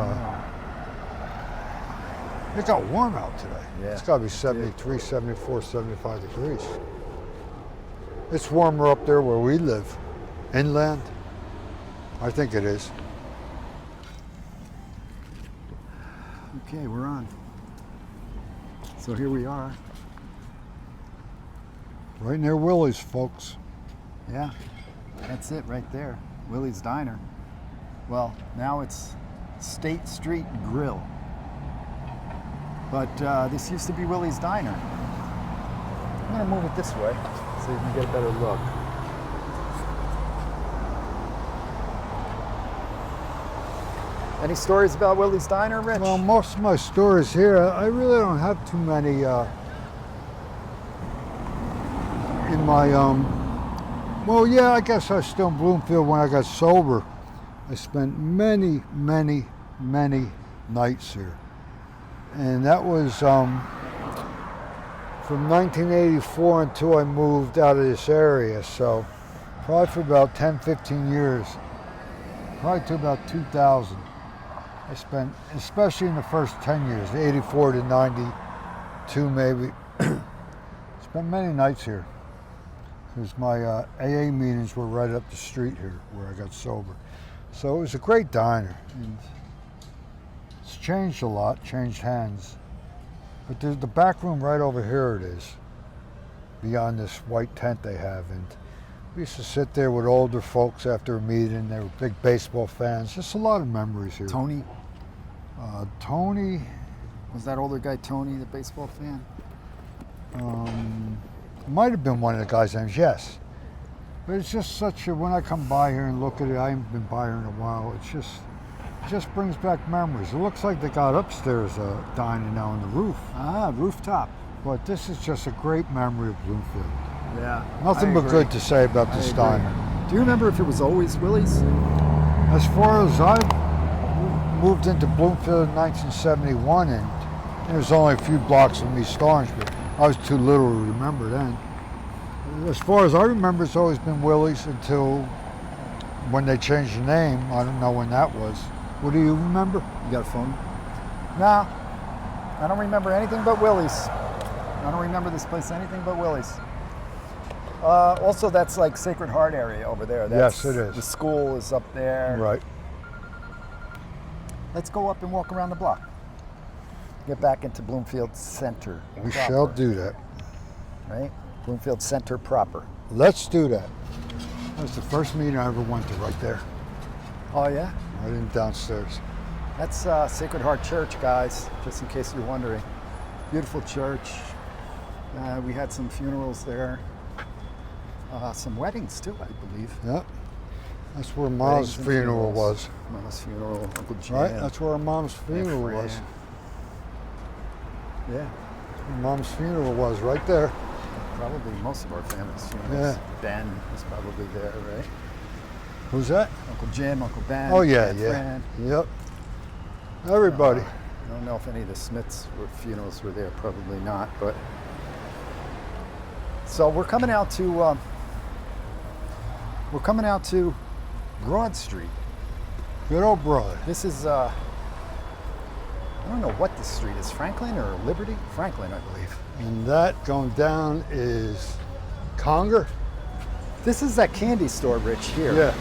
it got warm out today. Yeah. It's got to be 73, 74, 75 degrees. It's warmer up there where we live, inland. I think it is. Okay, we're on. So here we are. Right near Willie's, folks. Yeah, that's it right there. Willie's Diner. Well, now it's State Street Grill. But this used to be Willie's Diner. I'm gonna move it this way so you can get a better look. Any stories about Willie's Diner, Rich? Well, most of my stories here, I really don't have too many in my, well, yeah, I guess I was still in Bloomfield when I got sober. I spent many, many, many nights here. And that was from 1984 until I moved out of this area. So probably for about 10, 15 years, probably to about 2000. I spent, especially in the first 10 years, 84 to 92 maybe, spent many nights here. Because my AA meetings were right up the street here where I got sober. So it was a great diner. And it's changed a lot, changed hands. But there's the back room right over here it is, beyond this white tent they have. And we used to sit there with older folks after a meeting. They were big baseball fans. Just a lot of memories here. Tony? Tony. Was that older guy Tony, the baseball fan? Might have been one of the guys' names, yes. But it's just such a, when I come by here and look at it, I haven't been by here in a while, it just brings back memories. It looks like they got upstairs dining now on the roof. Ah, rooftop. But this is just a great memory of Bloomfield. Yeah. Nothing but good to say about this diner. Do you remember if it was always Willie's? As far as I moved into Bloomfield in 1971, and it was only a few blocks from East Orange, but I was too little to remember then. As far as I remember, it's always been Willie's until when they changed the name. I don't know when that was. What do you remember? You got a phone? Nah, I don't remember anything but Willie's. I don't remember this place anything but Willie's. Also, that's like Sacred Heart area over there. Yes, it is. The school is up there. Right. Let's go up and walk around the block. Get back into Bloomfield Center. We proper, shall do that. Right? Bloomfield Center proper. Let's do that. That was the first meeting I ever went to right there. Oh, yeah? Right in downstairs. That's Sacred Heart Church, guys, just in case you're wondering. Beautiful church. We had some funerals there. Some weddings, too, I believe. Yep. That's where Mom's funeral was. Mom's funeral, Uncle Jan. Right? That's where our Mom's funeral Fran. was. Yeah. Mom's funeral was right there. Probably most of our family's funerals. Yeah. Ben was probably there, right? Who's that? Uncle Jim, Uncle Ben. Oh, yeah, Aunt yeah. Fran. Yep. Everybody. I don't know if any of the Smiths' funerals were there. Probably not, but. So we're coming out to We're coming out to Broad Street. Good old brother. This is, I don't know what this street is, Franklin or Liberty? Franklin, I believe. And that going down is Conger? This is that candy store, Rich, here. Yeah.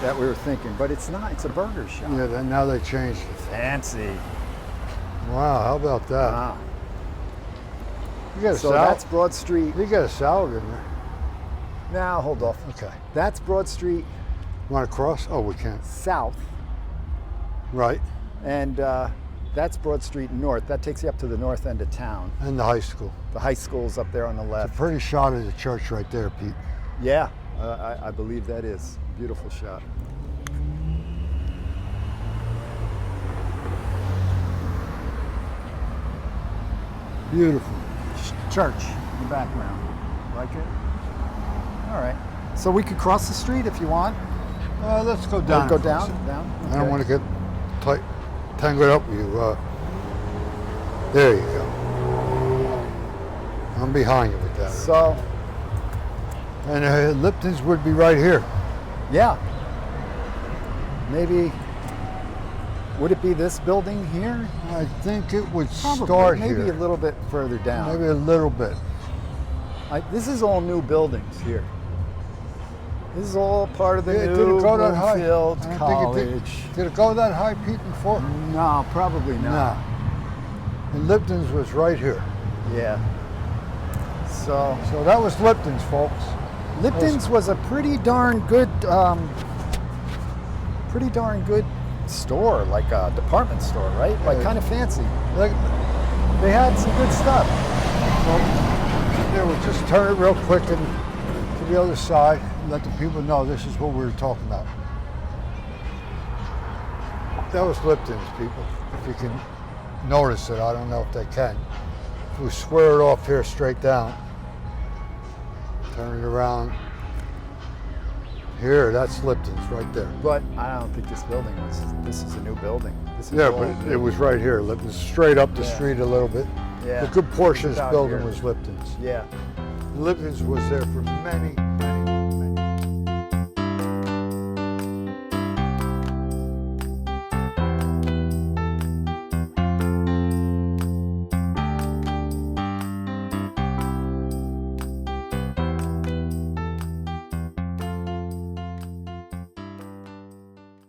That we were thinking, but it's not, it's a burger shop. Yeah, now they changed it. Fancy. Wow, how about that? Wow. You got a So salad? that's Broad Street. You got a salad in there. Now, hold off. Okay. That's Broad Street Want to cross? Oh, we can't. south, Right. and that's Broad Street north. That takes you up to the north end of town. And the high school. The high school's up there on the It's a left. pretty shot of the church right there, Pete. Yeah, I believe that is. Beautiful shot. Beautiful. Church in the background. Like it? All right. So we could cross the street if you want. Let's go down. Go and down? cross it. Down? I don't Okay. want to get tangled up with you. There you go. I'm behind you with that. So, And Lipton's would be right here. yeah. Maybe, would it be this building here? I think it would Probably. start Maybe here. a little bit further down. Maybe a little bit. This is all new buildings here. This is all part of the Yeah, new did it go that high? Bloomfield I don't think College. Did it go that high, Pete, before? No, probably not. No. And Lipton's was right here. Yeah. So So that was Lipton's, folks. Lipton's was a pretty darn good store, like a department store, right? Like Yeah. kind of fancy. Like, They had some good stuff. yeah, we'll just turn it real quick and to the other side and let the people know this is what we were talking about. That was Lipton's, people. If you can notice it, I don't know if they can. If we square it off here straight down, turn it around. Here, that's Lipton's right there. But I don't think this building was. This is a new building. This is Yeah, all but new. it was right here. Lipton's straight up the Yeah. street a little bit. Yeah. A good portion of this About building here. was Lipton's. Yeah. Lipton's was there for many, many